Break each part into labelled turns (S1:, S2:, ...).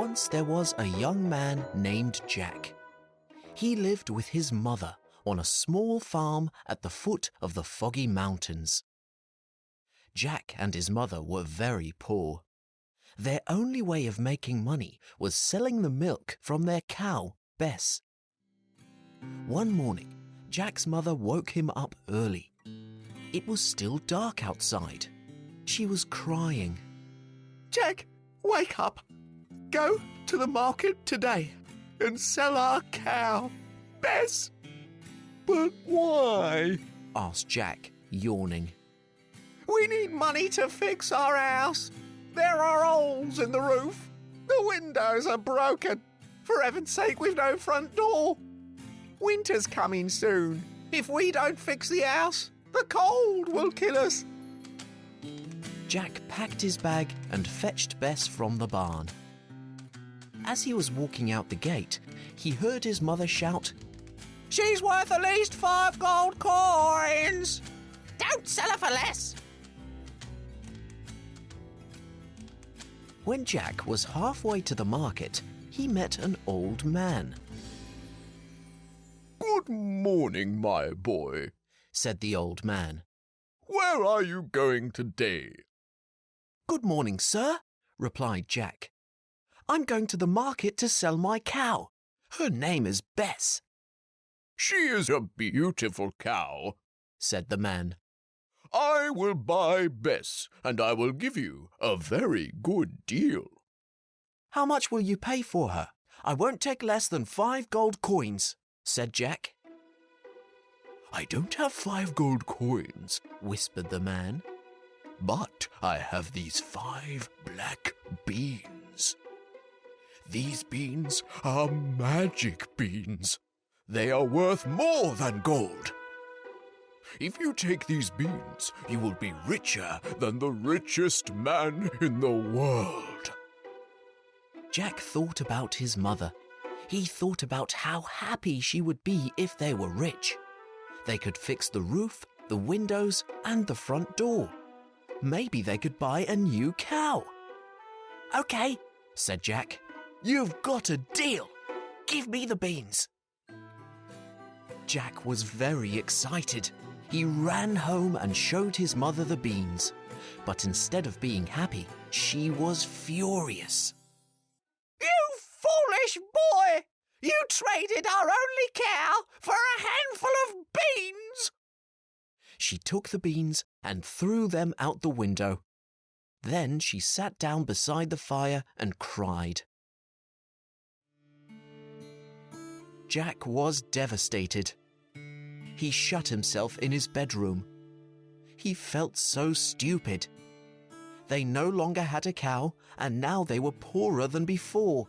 S1: Once there was a young man named Jack. He lived with his mother on a small farm at the foot of the Foggy Mountains. Jack and his mother were very poor. Their only way of making money was selling the milk from their cow, Bess. One morning, Jack's mother woke him up early. It was still dark outside. She was crying.
S2: "Jack, wake up. Go to the market today and sell our cow, Bess." "But why?"
S1: asked Jack, yawning.
S2: "We need money to fix our house. There are holes in the roof. The windows are broken. For heaven's sake, we've no front door. Winter's coming soon. If we don't fix the house, the cold will kill us."
S1: Jack packed his bag and fetched Bess from the barn. As he was walking out the gate, he heard his mother shout,
S2: "She's worth at least 5 gold coins. Don't sell her for less."
S1: When Jack was halfway to the market, he met an old man.
S3: "Good morning, my boy,"
S1: said the old man.
S3: "Where are you going today?"
S1: "Good morning, sir," replied Jack. "I'm going to the market to sell my cow. Her name is Bess."
S3: "She is a beautiful cow,"
S1: said the man.
S3: "I will buy Bess, and I will give you a very good deal."
S1: "How much will you pay for her? I won't take less than 5 gold coins," said Jack.
S3: "I don't have 5 gold coins,"
S1: whispered the man.
S3: "but I have these 5 black beans. These beans are magic beans. They are worth more than gold. If you take these beans, you will be richer than the richest man in the world."
S1: Jack thought about his mother. He thought about how happy she would be if they were rich. They could fix the roof, the windows, and the front door. Maybe they could buy a new cow. "Okay," said Jack. "You've got a deal. Give me the beans." Jack was very excited. He ran home and showed his mother the beans. But instead of being happy, she was furious.
S2: "You foolish boy! You traded our only cow for a handful of beans!"
S1: She took the beans and threw them out the window. Then she sat down beside the fire and cried. Jack was devastated. He shut himself in his bedroom. He felt so stupid. They no longer had a cow, and now they were poorer than before.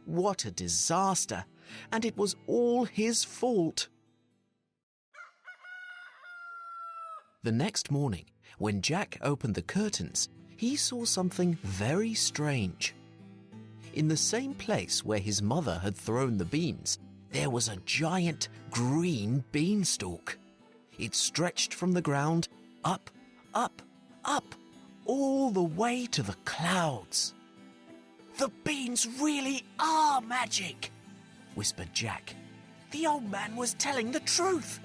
S1: What a disaster! And it was all his fault. The next morning, when Jack opened the curtains, he saw something very strange. In the same place where his mother had thrown the beans, there was a giant green beanstalk. It stretched from the ground up, up, up, all the way to the clouds. "The beans really are magic," whispered Jack. "The old man was telling the truth."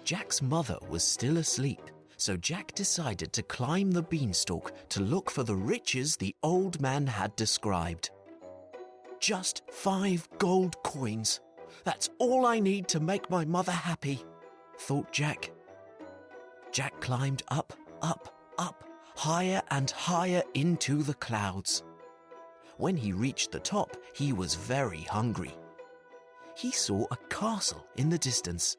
S1: Jack's mother was still asleep, so Jack decided to climb the beanstalk to look for the riches the old man had described. "Just 5 gold coins. That's all I need to make my mother happy," thought Jack. Jack climbed up, up, up, higher and higher into the clouds. When he reached the top, he was very hungry. He saw a castle in the distance.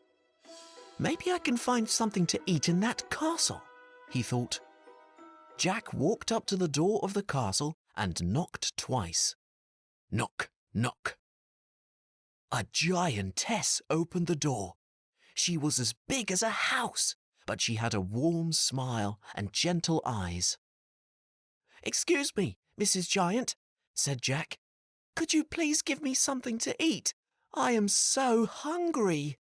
S1: "Maybe I can find something to eat in that castle," he thought. Jack walked up to the door of the castle and knocked twice. Knock, knock. A giantess opened the door. She was as big as a house, but she had a warm smile and gentle eyes. "Excuse me, Mrs. Giant," said Jack. "Could you please give me something to eat? I am so hungry."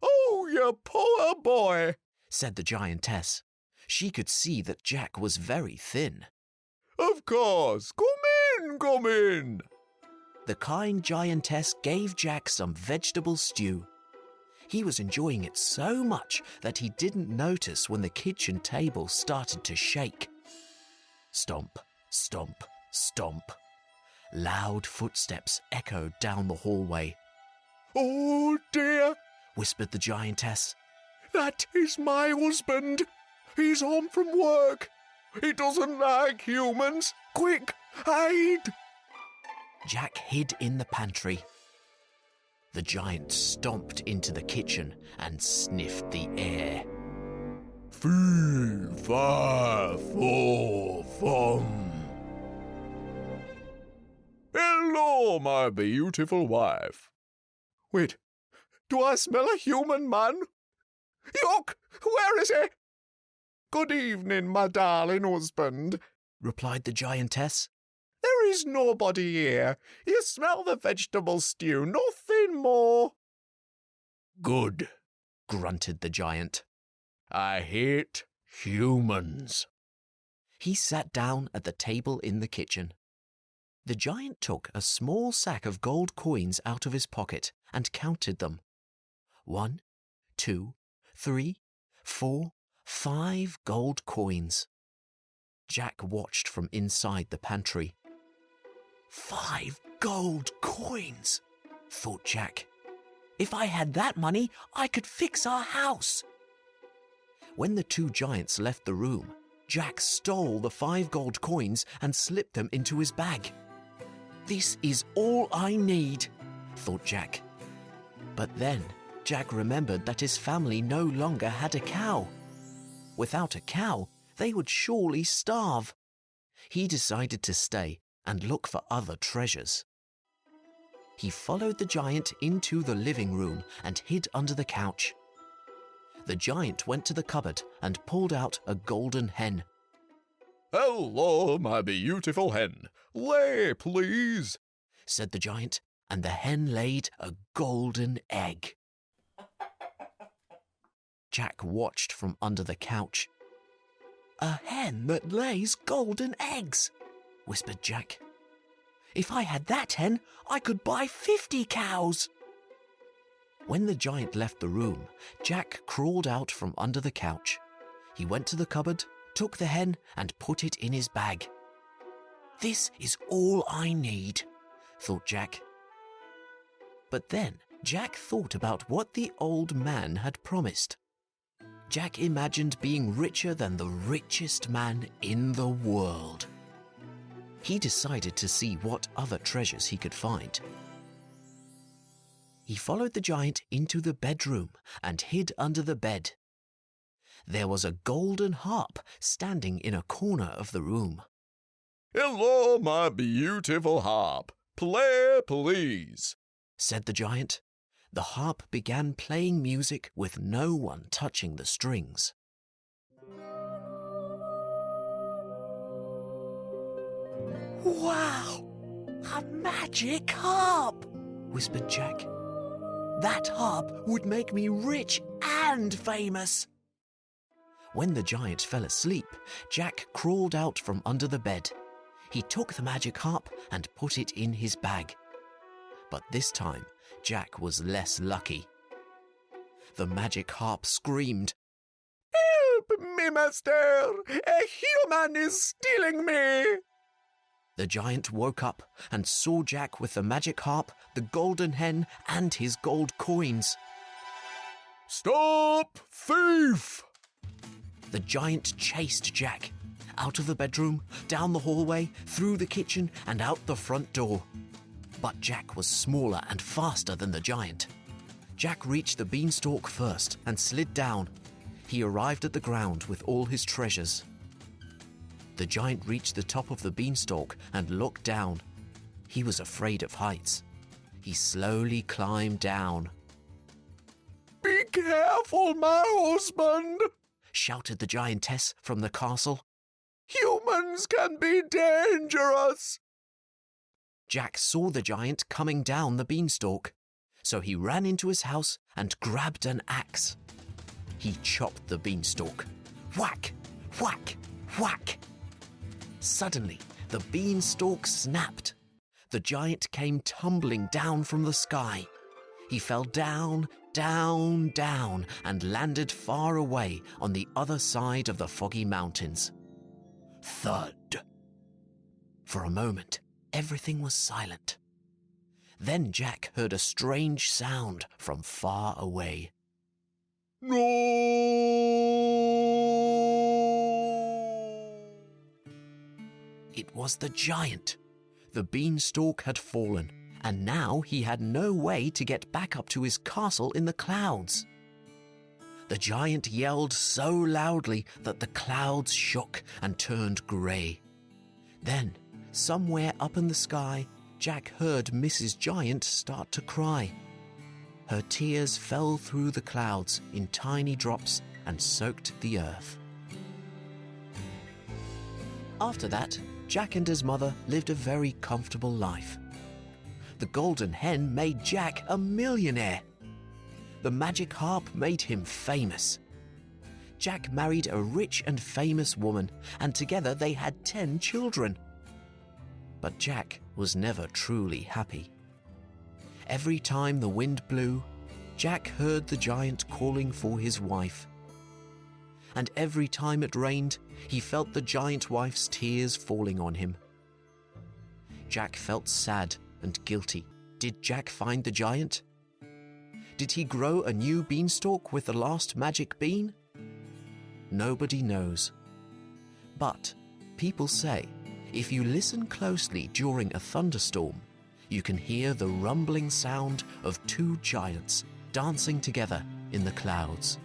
S2: "Oh, you poor boy,"
S1: said the giantess. She could see that Jack was very thin.
S3: Of course, come in.
S1: The kind giantess gave Jack some vegetable stew. He was enjoying it so much that he didn't notice when the kitchen table started to shake. Stomp, stomp, stomp. Loud footsteps echoed down the hallway.
S3: Oh dear,
S1: Whispered the giantess.
S3: that is my husband. He's home from work. He doesn't like humans. Quick, hide.
S1: Jack hid in the pantry. The giant stomped into the kitchen and sniffed the air.
S3: Fee, fi, fo, fum. Hello, my beautiful wife. Wait, do I smell a human man? Yuck! Where is he? Good evening, my darling husband,
S1: Replied the giantess.
S3: There is nobody here. You smell the vegetable stew, nothing more. Good,
S1: Grunted the giant.
S3: I hate humans.
S1: He sat down at the table in the kitchen. The giant took a small sack of gold coins out of his pocket and counted them. 1, 2, 3, 4, 5 gold coins. Jack watched from inside the pantry. 5 gold coins, thought Jack. If I had that money, I could fix our house. When the two giants left the room, Jack stole the 5 gold coins and slipped them into his bag. This is all I need, thought Jack. But then Jack remembered that his family no longer had a cow. Without a cow, they would surely starve. He decided to stay and look for other treasures. He followed the giant into the living room and hid under the couch. The giant went to the cupboard and pulled out a golden hen.
S3: Hello, my beautiful hen. Lay, please,
S1: said the giant, and the hen laid a golden egg. Jack watched from under the couch. A hen that lays golden eggs, whispered Jack. If I had that hen, I could buy 50 cows. When the giant left the room, Jack crawled out from under the couch. He went to the cupboard, took the hen, and put it in his bag. This is all I need, thought Jack. But then Jack thought about what the old man had promised. Jack imagined being richer than the richest man in the world. He decided to see what other treasures he could find. He followed the giant into the bedroom and hid under the bed. There was a golden harp standing in a corner of the room.
S3: Hello, my beautiful harp. Play, please,
S1: said the giant. The harp began playing music with no one touching the strings. Wow! A magic harp! Whispered Jack. That harp would make me rich and famous. When the giant fell asleep, Jack crawled out from under the bed. He took the magic harp and put it in his bag. But this time, Jack was less lucky. The magic harp screamed,
S2: Help me, master! A human is stealing me!
S1: The giant woke up and saw Jack with the magic harp, the golden hen, and his gold coins.
S3: Stop, thief!
S1: The giant chased Jack out of the bedroom, down the hallway, through the kitchen, and out the front door. But Jack was smaller and faster than the giant. Jack reached the beanstalk first and slid down. He arrived at the ground with all his treasures. The giant reached the top of the beanstalk and looked down. He was afraid of heights. He slowly climbed down.
S2: Be careful, my husband!
S1: Shouted the giantess from the castle.
S2: Humans can be dangerous!
S1: Jack saw the giant coming down the beanstalk, so he ran into his house and grabbed an axe. He chopped the beanstalk. Whack! Whack! Whack! Suddenly, the beanstalk snapped. The giant came tumbling down from the sky. He fell down, down, down, and landed far away on the other side of the foggy mountains. Thud! For a moment, everything was silent. Then Jack heard a strange sound from far away.
S3: No!
S1: It was the giant. The beanstalk had fallen, and now he had no way to get back up to his castle in the clouds. The giant yelled so loudly that the clouds shook and turned grey. Then, somewhere up in the sky, Jack heard Mrs. Giant start to cry. Her tears fell through the clouds in tiny drops and soaked the earth. After that, Jack and his mother lived a very comfortable life. The golden hen made Jack a millionaire. The magic harp made him famous. Jack married a rich and famous woman, and together they had 10 children. But Jack was never truly happy. Every time the wind blew, Jack heard the giant calling for his wife. And every time it rained, he felt the giant wife's tears falling on him. Jack felt sad and guilty. Did Jack find the giant? Did he grow a new beanstalk with the last magic bean? Nobody knows. But people say if you listen closely during a thunderstorm, you can hear the rumbling sound of 2 giants dancing together in the clouds.